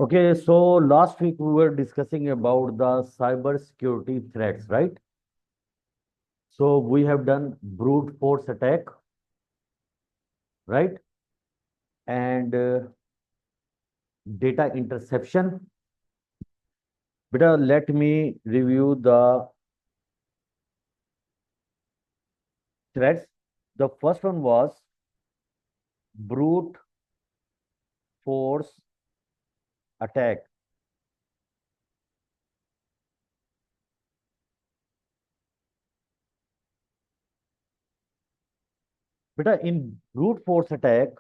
Okay, so last week we were discussing about the cyber security threats, right? So we have done brute force attack, right? And data interception. Beta, let me review the threats. The first one was brute force attack. Beta, in brute force attack,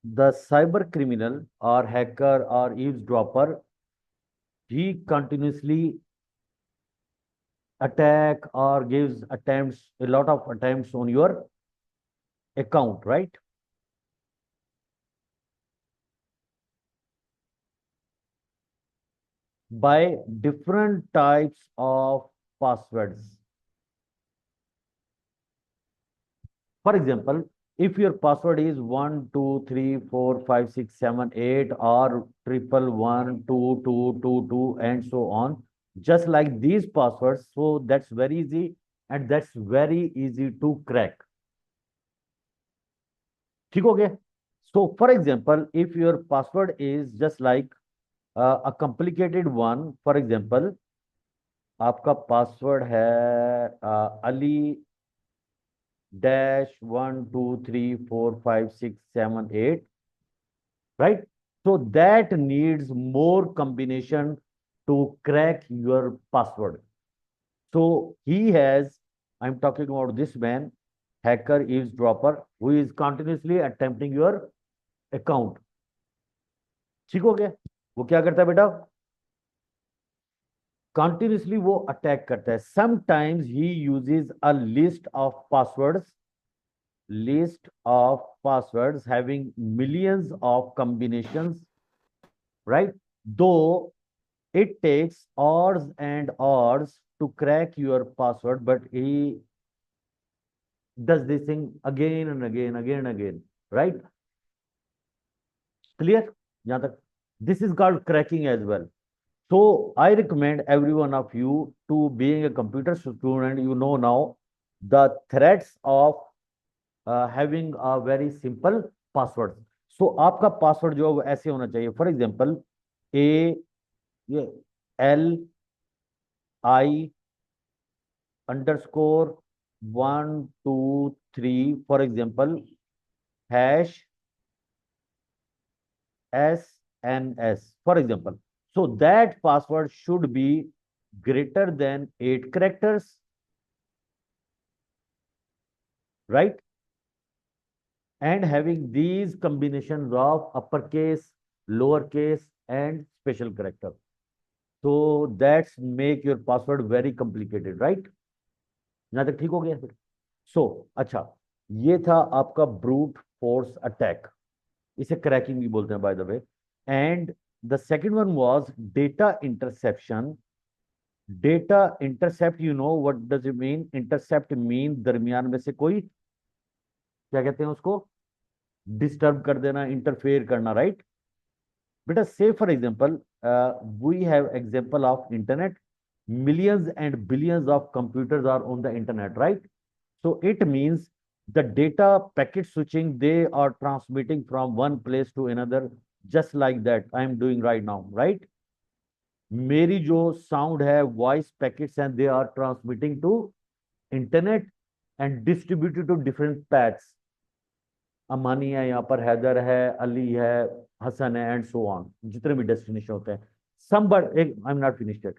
the cyber criminal or hacker or eavesdropper, he continuously attack or gives attempts, a lot of attempts on your account, right? By different types of passwords. For example, if your password is 1 2 3 4 5 6 7 8 or triple 1 2 2 2 2 and so on, just like these passwords, so that's very easy and that's very easy to crack. ठीक हो गया? So, for example, if your password is just like a complicated one, for example, आपका password है Ali dash 1 2 3 4 5 6 7 8, right? So that needs more combination to crack your password. So he has, I'm talking about this man, hacker eavesdropper, who is continuously attempting your account. ठीक हो गया? वो क्या करता है बेटा? कंटिन्यूसली वो अटैक करता है. Sometimes he uses a list of passwords having millions of combinations, right? Though it takes hours and hours to crack your password, but he does this thing again and again, again and again, right? Clear? यहाँ तक. This is called cracking as well. So I recommend every one of you to being a computer student, you know now the threats of having a very simple password. So आपका password जो है वो ऐसे होना चाहिए. For example ALI_1 2 3, for example, hash SNS, for example. So that password should be greater than 8 characters, right? And having these combinations of uppercase, lowercase, and special character. So that's make your password very complicated, right? यहाँ तक ठीक हो गया फिर. सो अच्छा, ये था आपका ब्रूट फोर्स अटैक. इसे क्रैकिंग भी बोलते हैं bye the way. And the second one was data interception. Data intercept, you know what does it mean? Intercept mean दरमियान में से कोई, क्या कहते हैं उसको, डिस्टर्ब कर देना, इंटरफेयर करना, राइट? बेटा से for example we have example of internet. millions and billions of computers are on the internet, right? So it means the data packet switching, they are transmitting from one place to another, just like that I am doing right now, right? मेरी जो sound है voice packets हैं, they are transmitting to internet and distributed to different paths. Amani है यहाँ पर, हैदर है, अली है, हसन है, एंड सो ऑन, जितने भी डेस्टिनेशन होते हैं. somebody, I'm not finished yet.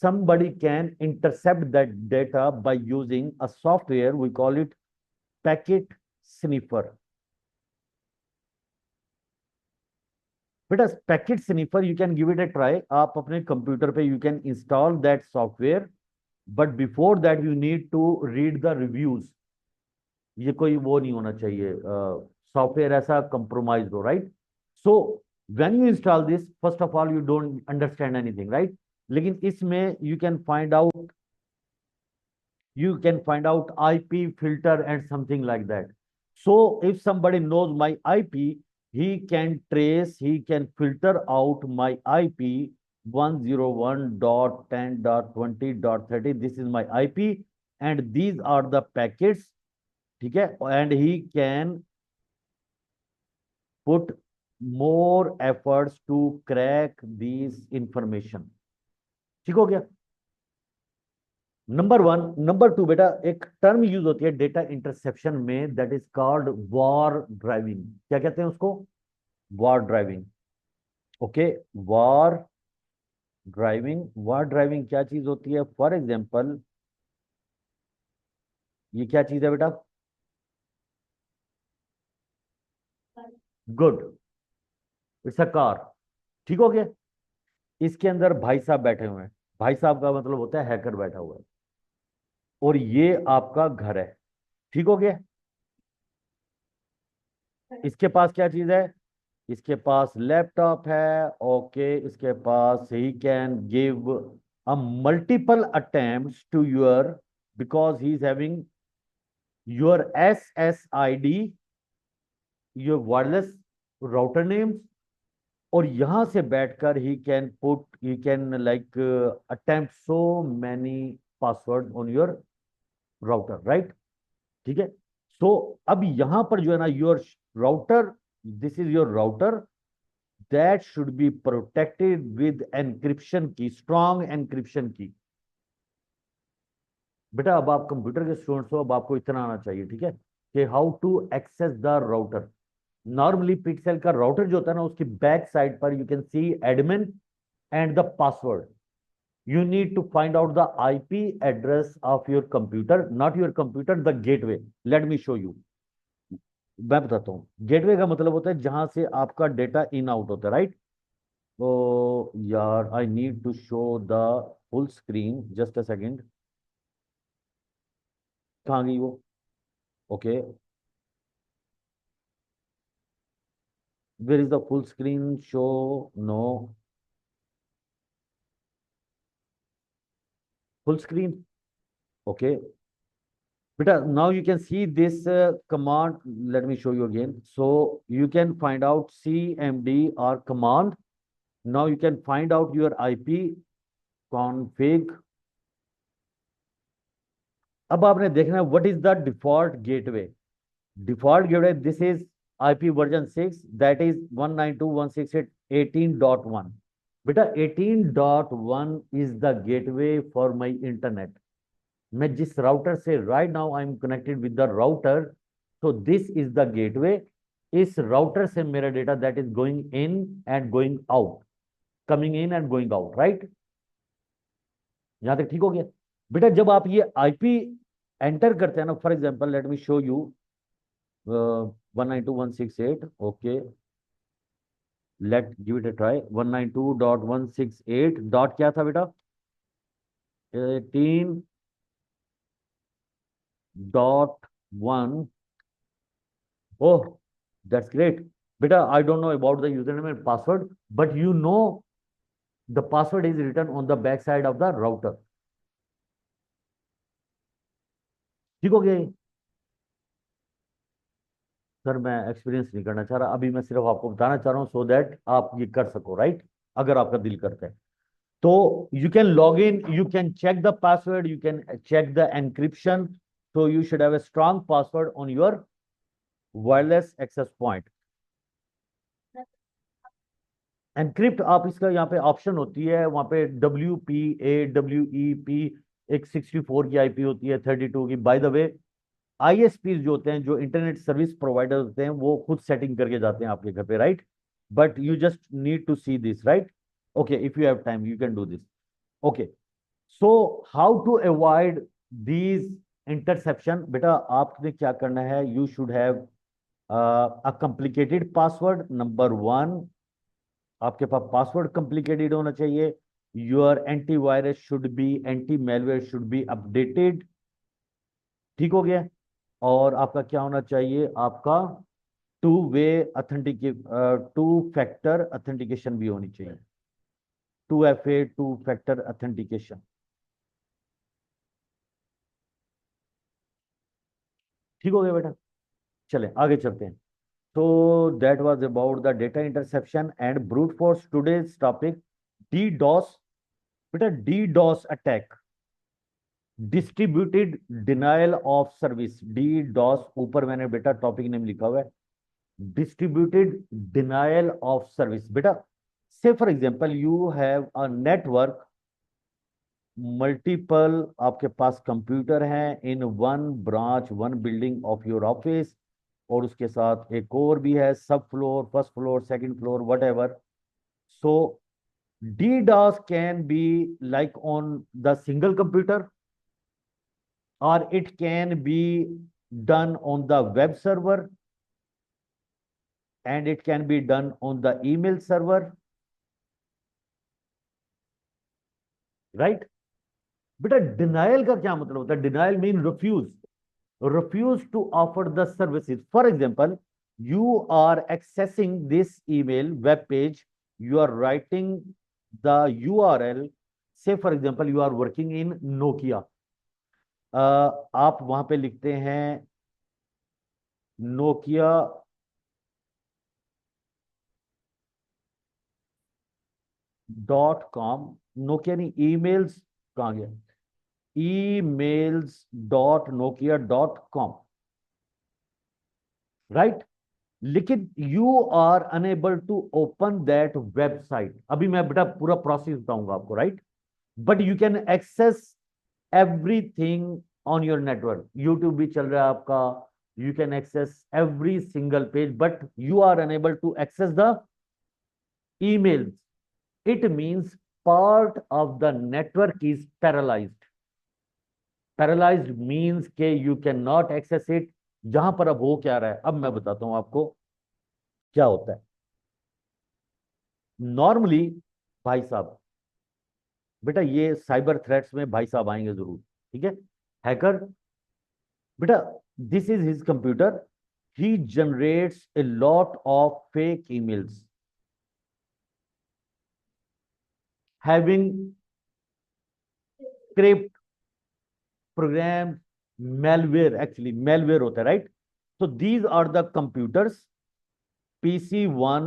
Somebody can intercept that data by using a software, we call it packet sniffer. बेटा packet sniffer, you can give it a try. आप अपने computer पे you can install that software, but before that you need to read the reviews. ये कोई वो नहीं होना चाहिए सॉफ्टवेयर ऐसा कंप्रोमाइज हो, right? So when you install this, first of all you don't understand anything, right? लेकिन इसमें you can find out IP filter and something like that. So if somebody knows my IP, he can trace, he can filter out my IP 101.10.20.30. This is my IP and these are the packets. ठीक है, and he can put more efforts to crack these information. ठीक हो गया? Number one. Number to बेटा, एक term use होती है data interception में, that is called war driving. क्या कहते हैं उसको? War driving. Okay, war driving. War driving क्या चीज होती है? फॉर एग्जाम्पल, ये क्या चीज है बेटा? Good, it's a car. ठीक हो गया? इसके अंदर भाई साहब बैठे हुए हैं। भाई साहब का मतलब होता है हैकर बैठा हुआ है, और ये आपका घर है। ठीक हो गया? इसके पास क्या चीज है? इसके पास लैपटॉप है। ओके, इसके पास he can give a multiple attempts to your, because he is having your SSID, your wireless router names, और यहां से बैठकर he can like attempt so many password on your router, right? ठीक है। So अब यहां पर जो है ना, your router, this is your router, that should be protected with encryption key, strong encryption key. बेटा अब आप कंप्यूटर के स्टूडेंट्स हो, अब आपको इतना आना चाहिए, ठीक है, कि how to access the router. Normally pixel का राउटर जो होता है ना, उसकी बैक साइड पर you can see admin and the password. You need to find out the IP address of your computer, not your computer, the gateway. Let me show you. मैं बताता हूँ। गेटवे का मतलब होता है जहां से आपका डेटा इन आउट होता है, राइट? तो यार, I need to show the full screen, just a second. कहाँ गई वो? Okay, where is the full screen show? No, full screen. Okay beta, now you can see this command. Let me show you again. So you can find out cmd or command. Now you can find out your IP config. अब आपने देखना है what is the default gateway. Default gateway, this is IP version 6, that is 192.168.18.1। बेटा 18.1 is the gateway for my internet. मैं जिस router से right now I am connected with the router, so this is the gateway। इस router से मेरा data that is going in and going out, coming in and going out, right? यहां तक ठीक हो गया? बेटा जब आप ये IP एंटर करते हैं ना, for example let me show you 192.168। Okay, let give it a try. 192.168 dot क्या था बेटा? 18.1। Oh, that's great. बेटा I don't know about the user name and password, but you know the password is written on the back side of the router. ठीक हो गया ये? Sir मैं experience नहीं करना चाह रहा, अभी मैं सिर्फ आपको बताना चाह रहा हूँ सो दैट आप ये कर सको, राइट? अगर आपका दिल करता है तो you can log in, you can check the password, you can check the encryption. So you should have a strong password on your wireless access point। Encrypt, आप इसका यहाँ पे ऑप्शन होती है, वहां पे WPA WEP, एक 64 की IP होती है, 32 की। बाय द वे, ISPs जो होते हैं, जो इंटरनेट सर्विस प्रोवाइडर होते हैं, वो खुद सेटिंग करके जाते हैं आपके घर पे, right? But you just need to see this, right? Okay, if you have time you can do this. Okay, so how to avoid these interception? बेटा आपने क्या करना है, you should have a complicated password. Number one, आपके पास password complicated होना चाहिए। Your antivirus should be, anti malware should be updated. ठीक हो गया? और आपका क्या होना चाहिए? आपका two way authenticate, two factor authentication भी होनी चाहिए। 2FA, two factor authentication. ठीक हो गया बेटा? चलें आगे चलते हैं। So that was about the data interception and brute force. Today's topic, DDoS. Beta, DDoS attack, distributed denial of service. DDoS, ऊपर मैंने बेटा टॉपिक नेम लिखा हुआ है, distributed denial of service. बेटा, say for example you have a network, multiple आपके पास computer हैं in one branch one building of your office, और उसके साथ एक और भी है, सब floor, first floor, second floor, what ever. So DDoS can be like on the single computer, or it can be done on the web server, and it can be done on the email server, right? बेटा denial का क्या मतलब होता है? Denial mean refuse to offer the services. For example, you are accessing this email web page, you are writing the URL. Say for example you are working in Nokia, आप वहां पे लिखते हैं nokia.com, नोकिया नहीं, emails कहाँ गया, emails.nokia.com, right? लेकिन you are unable to open that website. अभी मैं बेटा पूरा प्रोसेस बताऊंगा आपको, right? But you can access everything on your network. YouTube भी चल रहा है आपका, you can access every single page, but you are unable to access the emails. It means part of the network is paralyzed. Paralyzed means के you cannot access it. जहां पर अब हो क्या रहा है, अब मैं बताता हूं आपको क्या होता है. नॉर्मली भाई साहब, बेटा ये साइबर थ्रेट्स में भाई साहब आएंगे जरूर, ठीक है? हैकर, बेटा this is his computer, he generates a lot of fake emails having script program, malware, actually malware होता है, right? So these are the computers, PC1,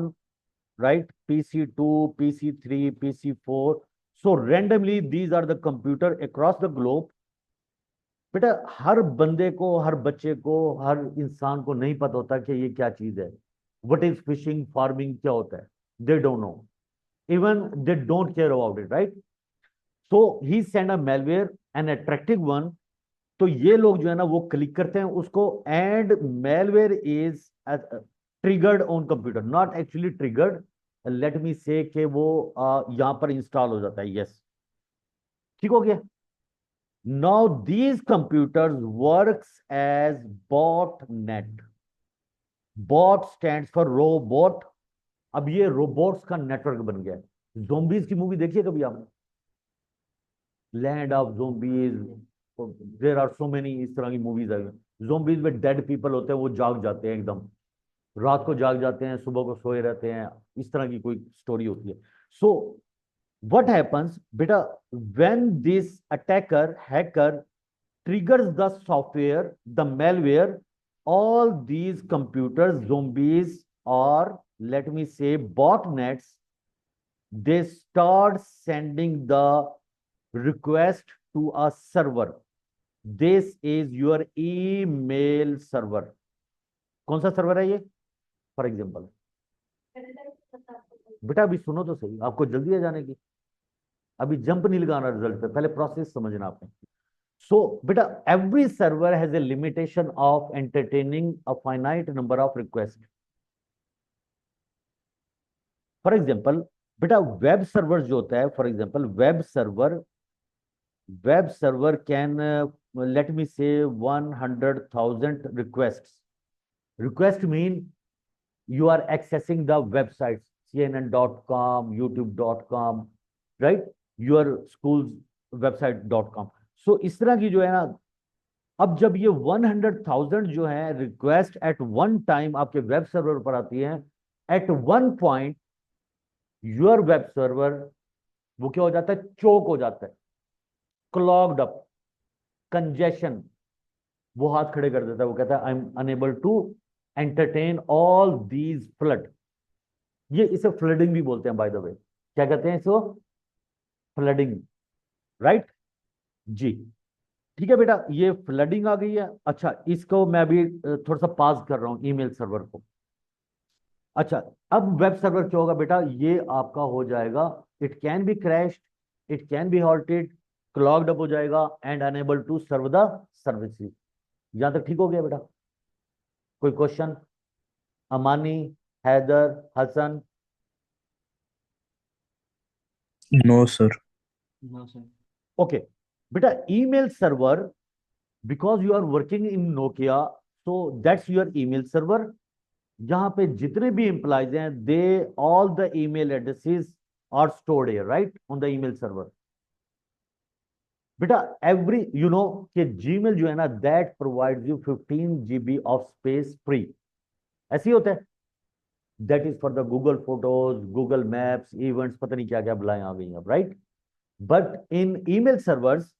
right? PC2, PC3, PC4. So randomly these are the computer across the globe. बेटा हर बंदे को, हर बच्चे को, हर इंसान को नहीं पता होता कि ये क्या चीज है. व्हाट इज फिशिंग, फार्मिंग क्या होता है, they don't know, even they don't care about it, right? So he send a malware, an attractive one. तो ये लोग जो है ना वो क्लिक करते हैं उसको, and malware is triggered on computer, not actually triggered, let me से कि वो यहां पर इंस्टॉल हो जाता है. यस, ठीक हो गया. Now these computers works as botnet. Bot stands for robot. अब ये रोबोट्स का नेटवर्क बन गया है. ज़ोंबीज की मूवी देखिए कभी आपने, land of zombies, there are so many इस तरह की मूवीज आई. ज़ोंबीज में डेड पीपल होते हैं, वो जाग जाते हैं एकदम, रात को जाग जाते हैं, सुबह को सोए रहते हैं, इस तरह की कोई स्टोरी होती है. सो व्हाट हैपेंस बेटा, when this attacker, hacker triggers the software, the malware, all these computers, zombies, or let me say botnets, they start sending the request to a server. This is your email server. कौन सा server है ये? For example, बेटा अभी सुनो तो सही, आपको जल्दी है जाने की, अभी जंप नहीं लगाना रिजल्ट पे, पहले प्रोसेस समझना आपने. So, beta, every server has a limitation of entertaining a finite number of requests. For example, beta, web server जो होता है, for example, web server can, let me say 100,000 requests. Request mean you are accessing the websites, CNN.com, YouTube.com, right? Your school's website.com. सो इस तरह की जो है ना, अब जब ये 100,000 जो है रिक्वेस्ट एट वन टाइम आपके वेब सर्वर पर आती है, at one point your web server वो क्या हो जाता है, चोक हो जाता है, क्लॉग्ड अप, कंजेशन, वो हाथ खड़े कर देता है, वो कहता है I am unable to entertain all these flood, ये इसे फ्लडिंग भी बोलते हैं बाय द वे, क्या कहते हैं इसको, फ्लडिंग, राइट जी। ठीक है बेटा, ये फ्लडिंग आ गई है। अच्छा, इसको मैं अभी थोड़ा सा पास कर रहा हूं ईमेल सर्वर को। अच्छा, अब वेब सर्वर क्या होगा बेटा, ये आपका हो जाएगा, it can be crashed, it can be halted, clogged up हो जाएगा and unable to serve the services. यहां तक ठीक हो गया बेटा? कोई question? Amani, Haider, Hasan? No sir. No sir. Okay बेटा, email server, because you are working in Nokia, so that's your email server. यहाँ पे जितने भी एम्प्लॉयज हैं, they all the email addresses are stored here, right, on the email server. बेटा every you know कि Gmail जो है ना, that provides you 15 GB of space free, ऐसे ही होता है। That is for the Google photos, Google maps, events, पता नहीं क्या क्या बुलाएं आ गई अब, right. But in email servers,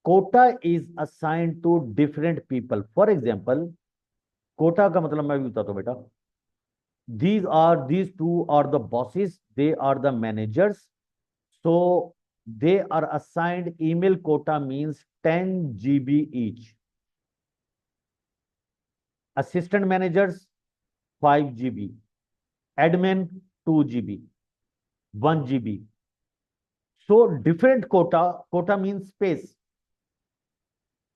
quota is assigned to different people. For example, quota का मतलब मैं भी बताता हूं बेटा, these two are the bosses, they are the managers, so they are assigned email quota means 10 GB each. Assistant managers 5 GB, admin 2 GB, 1 GB. So different quota means space.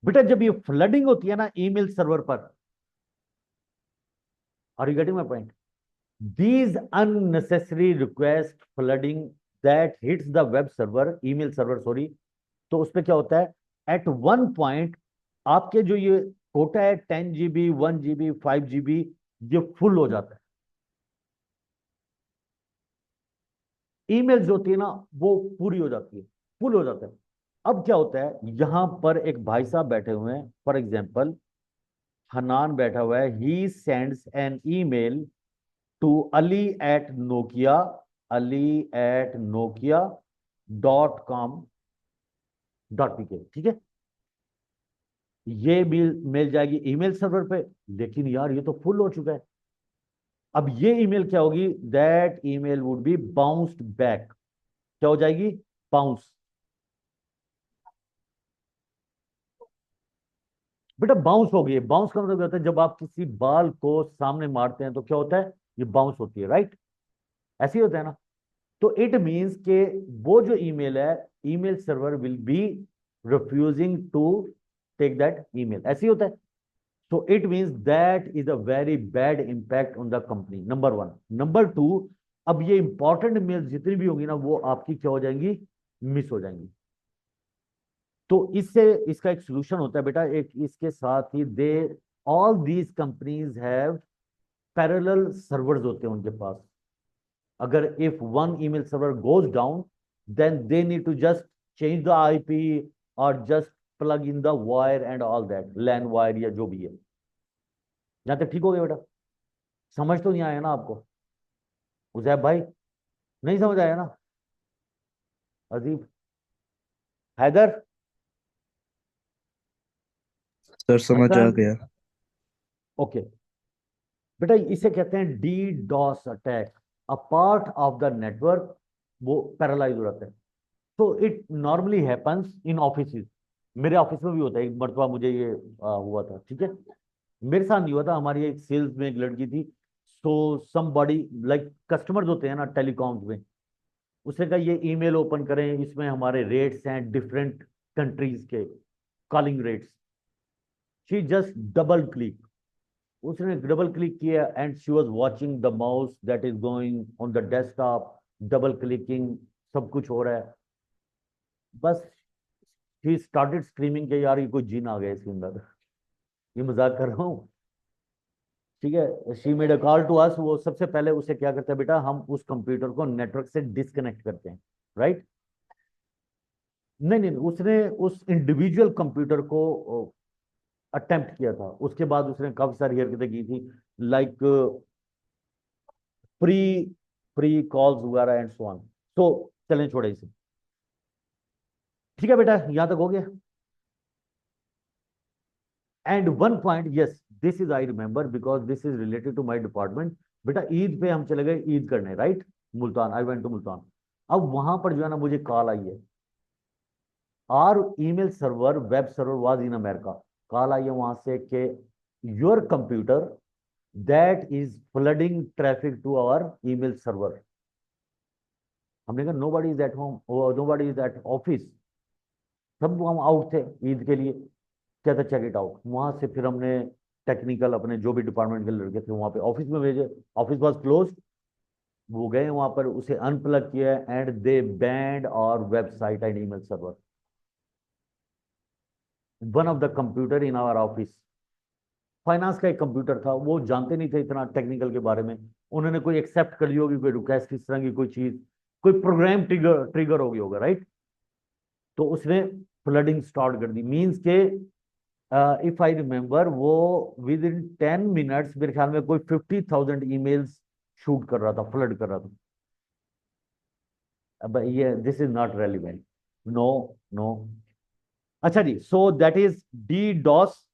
बेटा जब ये फ्लडिंग होती है ना ईमेल सर्वर पर, are you getting my point? These unnecessary request flooding that hits the web server, email server, sorry, तो उसपे क्या होता है, एट वन पॉइंट आपके जो ये कोटा है 10 GB, 1 GB, 5 GB, ये फुल हो जाता है। ईमेल्स जो होती है ना, वो पूरी हो जाती है, फुल हो जाता है। अब क्या होता है, यहां पर एक भाई साहब बैठे हुए हैं, फॉर एग्जाम्पल हनान बैठा हुआ है, he sends an email to Ali@Nokia, Ali@Nokia.com.pk, ठीक है। ये मिल जाएगी ईमेल सर्वर पे, लेकिन यार ये तो फुल हो चुका है। अब ये ईमेल क्या होगी, that email would be bounced back. क्या हो जाएगी, बाउंस। बेटा बाउंस हो गई। बाउंस का मतलब क्या होता है, जब आप किसी बाल को सामने मारते हैं तो क्या होता है, ये बाउंस होती है, राइट, ऐसे ही होता है ना। तो इट मीन्स के वो जो ईमेल है, email server will be refusing to take that email, ऐसे ही होता है। So it means that is a very bad impact on the company, number one. Number two, अब ये इंपॉर्टेंट मेल जितनी भी होंगी ना, वो आपकी क्या हो जाएंगी, मिस हो जाएंगी। तो इससे इसका एक सोल्यूशन होता है बेटा, एक इसके साथ ही they all these companies have parallel servers होते हैं उनके पास। अगर if one email server goes down, then they need to just change the IP or just plug in the wire and all that, LAN wire या जो भी है। यहां तक ठीक हो गया बेटा? समझ तो नहीं आया ना आपको उजैब भाई? नहीं समझ आया ना? अजीब, हैदर, सर समझ आ हसन? गया। ओके बेटा, इसे कहते हैं D DOS attack. A part of the network वो पैरालाइज हो जाता है। तो it normally happens in office. मेरे ऑफिस में भी होता है, एक मरतबा मुझे ये हुआ था, ठीक है। मेरे साथ नहीं हुआ था, हमारी एक सेल्स में एक लड़की थी। सो समबॉडी लाइक कस्टमर्स होते हैं ना टेलीकॉम्स में, उसने कहा ये ईमेल ओपन करें, इसमें हमारे रेट्स हैं डिफरेंट कंट्रीज के, calling rates. She just double click, उसने डबल क्लिक किया and she was watching the mouse that is going on the desktop, double clicking, सब कुछ हो रहा है। बस ही स्टार्टेड स्क्रीमिंग के यार ये कोई जीन आ गया इसके अंदर, ये मजाक कर रहा हूँ, ठीक है। She made a call to us. वो सबसे पहले उसे क्या करता है बेटा, हम उस कंप्यूटर को नेटवर्क से डिस्कनेक्ट करते हैं, राइट। नहीं नहीं, उसने उस इंडिविजुअल कंप्यूटर को अटेम्प्ट किया था, उसके बाद उसने काफी सारी हरकतें की थी, लाइक प्री प्री कॉल्स वगैरह एंड सो ऑन। तो चलें छोड़े इसे, ठीक है बेटा, यहां तक हो गया। And one point, yes, this is I remember because this is related to my department. बेटा ईद पे हम चले गए ईद करने, right, Multan, I went to Multan. अब वहां पर जो है ना मुझे कॉल आई है, our email server web server was in America. Call आई है वहां से कि your computer that is flooding traffic to our email server. हमने कहा nobody is at home, nobody is at office, सब हम आउट थे ईद के लिए। कहता चेक इट आउट। वहां से फिर हमने टेक्निकल अपने जो भी डिपार्टमेंट के लड़के थे वहां पे ऑफिस में भेजे। Office was close. वो गए वहां पर, उसे अनप्लग किया and they banned our website and email server. One of the computer in our office, finance का एक कंप्यूटर था, वो जानते नहीं थे इतना टेक्निकल के बारे में। उन्होंने कोई एक्सेप्ट कर ली होगी, कोई रिक्वेस्ट इस तरह की कोई चीज, कोई प्रोग्राम ट्रिगर ट्रिगर हो गया होगा, राइट। तो उसने फ्लडिंग स्टार्ट कर दी। मींस के इफ आई रिमेम्बर वो विद इन 10 मिनट्स मेरे ख्याल में कोई 50,000 ईमेल्स शूट कर रहा था, फ्लड कर रहा था। अब ये this is not relevant, no, no. अच्छा जी, so that is the DoS.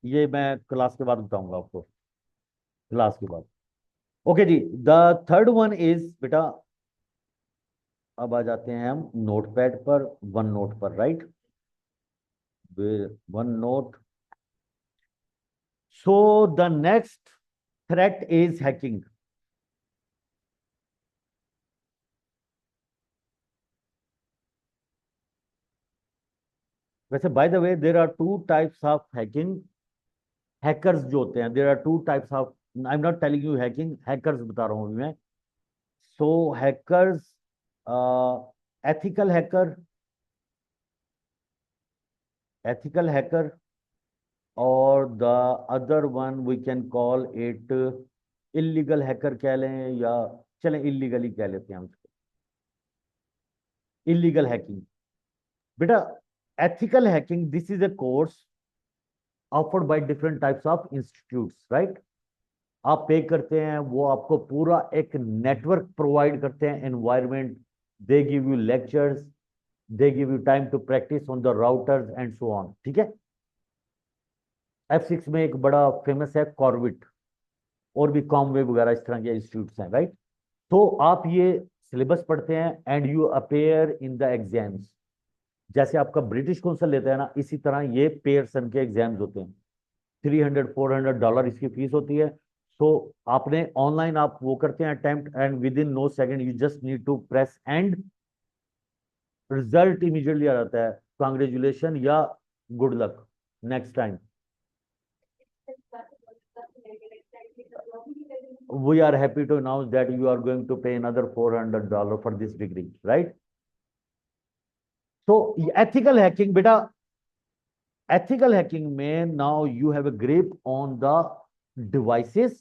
ये मैं क्लास के बाद बताऊंगा आपको, क्लास के बाद। ओके जी, द थर्ड वन इज बेटा, अब आ जाते हैं हम नोटपैड पर, वन नोट पर, right, OneNote. So the next threat is hacking. वैसे by the way there are two types of hacking. Hackers जो होते हैं, there are two types of, I am not telling you hacking, hackers बता रहा हूं अभी मैं। So hackers, ethical hacker, ethical hacker, और the other one we can call it illegal hacker कह लें, या चलें इलीगल ही कह लेते हैं हम उसको, इलीगल हैकिंग। बेटा ethical hacking this is a course offered by different types of institutes, right. आप पे करते हैं, वो आपको पूरा एक नेटवर्क प्रोवाइड करते हैं, environment, they give you lectures, they give you time to practice on the routers and so on, ठीक है। F6 में एक बड़ा फेमस है कॉर्विट, और भी कॉमवेव वगैरह इस तरह के इंस्टीट्यूट्स हैं, राइट। तो आप ये सिलेबस पढ़ते हैं and you appear in the exams. जैसे आपका ब्रिटिश काउंसिल लेता है ना, इसी तरह ये पेयरसन के एग्जाम्स होते हैं। $300-400 इसकी फीस होती है। सो आपने ऑनलाइन आप वो करते हैं attempt, and within no second you just need to press and result immediately आ जाता है, कांग्रेचुलेशन या good luck next time. We are happy to announce that you are going to pay another $400 for this degree, right? So ethical hacking, beta, ethical hacking में now you have a grip on the devices.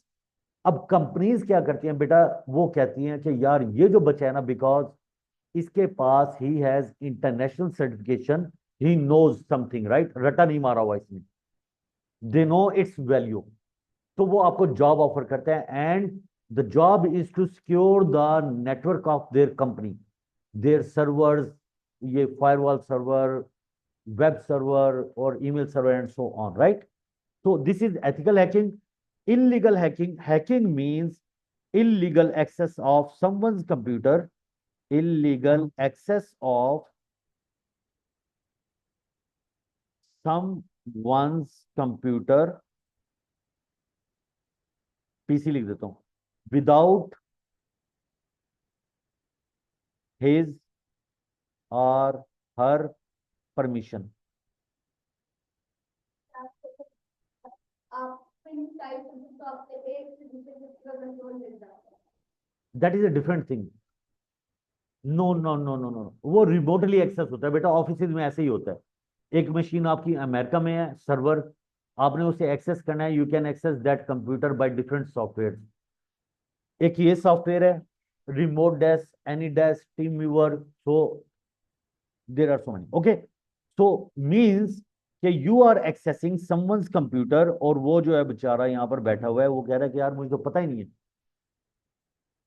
अब companies क्या करती हैं बेटा, वो कहती हैं कि यार ये जो बच्चा है ना, बिकॉज इसके पास he has international certification, he knows something, right, रटा नहीं मारा हुआ इसने, दे नो इट्स वैल्यू। तो वो आपको जॉब ऑफर करते हैं, and the job is to secure the network of their company, their servers, ये फायरवॉल सर्वर, वेब सर्वर और email server and so on, right. So this is ethical hacking. Illegal hacking. Hacking means illegal access of someone's computer. Illegal access of someone's computer. PC लिख देता हूँ. Without his or her permission. That is a different thing. No no no no no, वो remotely access होता है बेटा, office में ऐसे ही होता है। एक मशीन आपकी अमेरिका में है, सर्वर, आपने उसे एक्सेस करना है, you can access that computer by different software. एक ये सॉफ्टवेयर है, remote desk, AnyDesk, TeamViewer, so there are so many, okay. So means कि you are accessing someone's computer, और वो जो है बेचारा यहाँ पर बैठा हुआ है, वो कह रहा है कि यार मुझे तो पता ही नहीं है।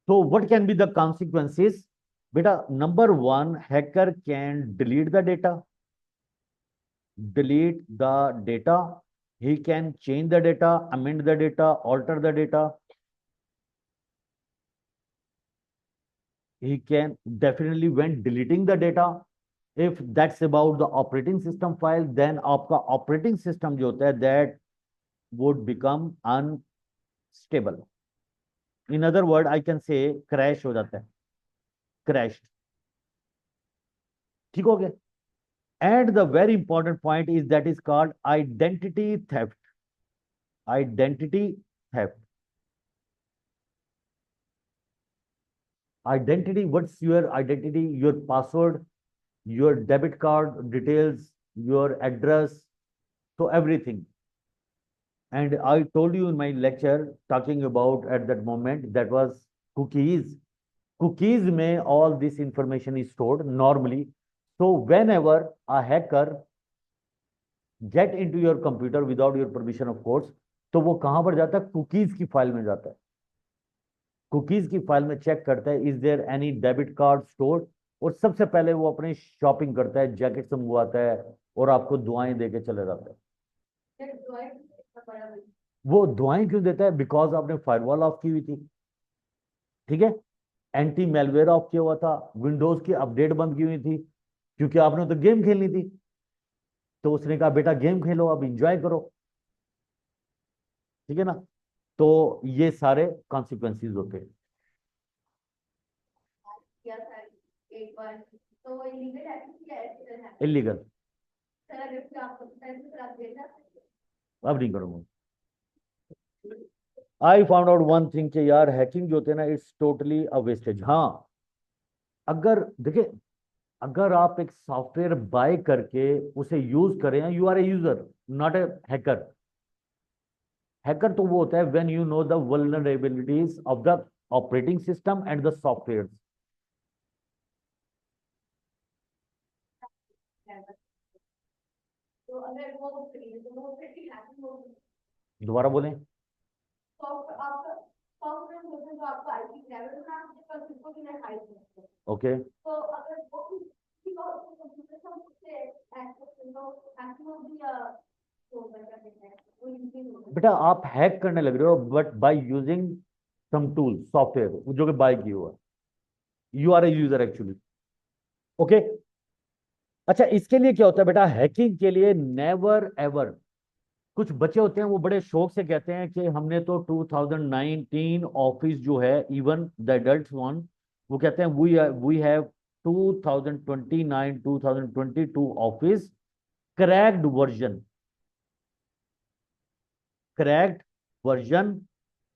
तो what can be the consequences? बेटा number one, hacker can delete the data, delete the data, he can change the data, amend the data, alter the data. He can definitely, when deleting the data, if that's about the operating system file, then आपका operating system जो होता है that would become unstable. In other word, I can say crash हो जाता है, crashed. ठीक हो गया? And the very important point is that is called identity theft. Identity theft. Identity, what's your identity? Your password, your debit card details, your address, so everything. And I told you in my lecture talking about at that moment, that was cookies. Cookies में all this information is stored normally. So whenever a hacker get into your computer without your permission of course, तो वो कहां पर जाता है? Cookies की file में जाता है. कुकीज की फाइल में चेक करता है is there any debit card stored, और सबसे पहले वो अपनी शॉपिंग करता है, जैकेट मंगवाता है और आपको दुआएं देके चले जाता है. वो दुआएं क्यों देता है? बिकॉज आपने फायरवॉल ऑफ की हुई थी. ठीक है, एंटी मेलवेयर ऑफ किया हुआ था, विंडोज की अपडेट बंद की हुई थी, क्योंकि आपने तो गेम खेलनी थी. तो उसने कहा बेटा गेम खेलो, अब इंजॉय करो. ठीक है ना? तो ये सारे कॉन्सिक्वेंसेस होते हैं. इलीगल अब नहीं करूंगा. I found out one thing कि यार हैकिंग जो होते हैं ना, इट्स टोटली अ वेस्टेज. हाँ, अगर देखिए, अगर आप एक सॉफ्टवेयर बाय करके उसे यूज करें, you are a user not a hacker. Hacker तो वो होता है when you know the vulnerabilities of the operating system and the software. दोबारा बोलें. ओके. बेटा आप हैक करने लग रहे हो but by using some tool software जो कि बाय की हुआ. You are a user actually. Okay. अच्छा, इसके लिए क्या होता है बेटा? हैकिंग के लिए नेवर एवर, कुछ बच्चे होते हैं वो बड़े शौक से कहते हैं कि हमने तो 2019 ऑफिस जो है, इवन द एडल्ट्स वन, वो कहते हैं we have 2029 2022 office cracked version. Cracked version.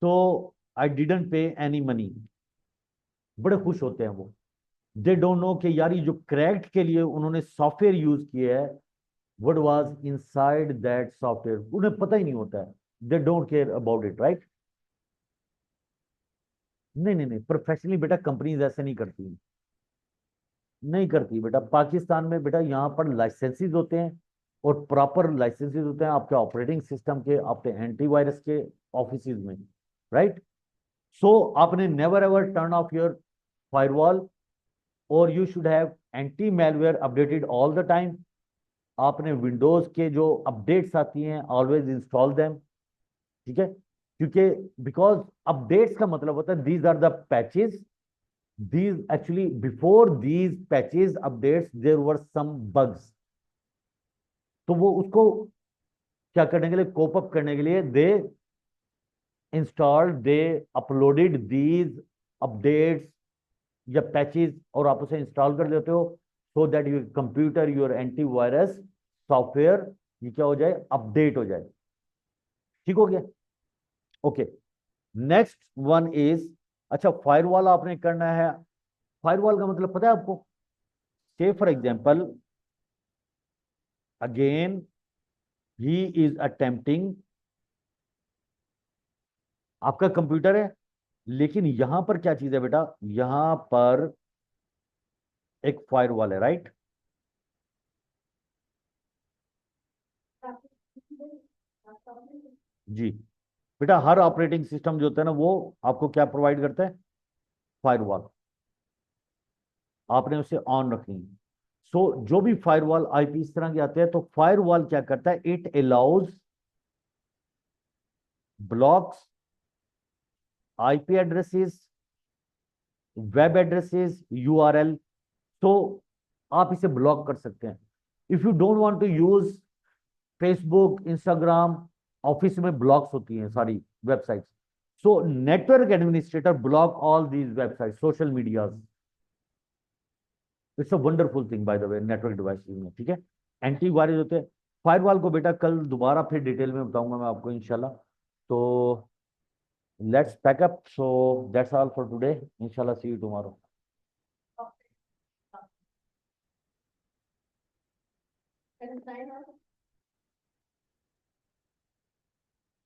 तो I didn't pay any money. बड़े खुश होते हैं वो. दे डोंट नो कि यार ये जो क्रैक्ड के लिए उन्होंने सॉफ्टवेयर यूज किया है, what was inside that software, उन्हें पता ही नहीं होता है. they don't care about it, right? नहीं नहीं नहीं, प्रोफेशनली बेटा कंपनीज ऐसे नहीं करती. नहीं करती बेटा. पाकिस्तान में बेटा यहाँ पर लाइसेंसेस होते हैं, और प्रॉपर लाइसेंसेस होते हैं आपके ऑपरेटिंग सिस्टम के, आपके एंटीवायरस के ऑफिस में, राइट? सो आपने never ever turn off your firewall, और you should have anti malware updated all the time. आपने विंडोज के जो अपडेट्स आती हैं ऑलवेज इंस्टॉल देम. ठीक है? क्योंकि बिकॉज अपडेट्स का मतलब होता है these are the patches. These actually before these patches updates there were some bugs. तो वो उसको क्या करने के लिए, कोप अप करने के लिए they installed, they uploaded these updates या पैचेस, और आप उसे इंस्टॉल कर देते हो so that your computer, your antivirus software, ये क्या हो जाए, अपडेट हो जाए. ठीक हो गया? ओके. नेक्स्ट वन इज, अच्छा फायरवॉल आपने करना है. फायरवॉल का मतलब पता है आपको? से for example, again he is attempting, आपका कंप्यूटर है, लेकिन यहां पर क्या चीज है बेटा? यहां पर एक फायरवॉल है, राइट? जी बेटा, हर ऑपरेटिंग सिस्टम जो होता है ना, वो आपको क्या प्रोवाइड करता है? फायरवॉल. आपने उसे ऑन रखनी है. सो जो भी फायरवॉल आईपी इस तरह के आते हैं, तो फायरवॉल क्या करता है, it allows blocks IP addresses, web addresses, URL. तो आप इसे ब्लॉक कर सकते हैं। If you don't want to use Facebook, Instagram, office में ब्लॉक्स होती हैं सारी websites, so network administrator block all these website, social medias. It's a wonderful thing by the way network devices में, ठीक है। एंटीवायरस होते हैं। फायरवॉल को बेटा कल दोबारा फिर डिटेल में बताऊंगा मैं आपको इंशाल्लाह। तो let's pack up, so that's all for today, इंशाल्लाह सी यू टुमारो। Okay.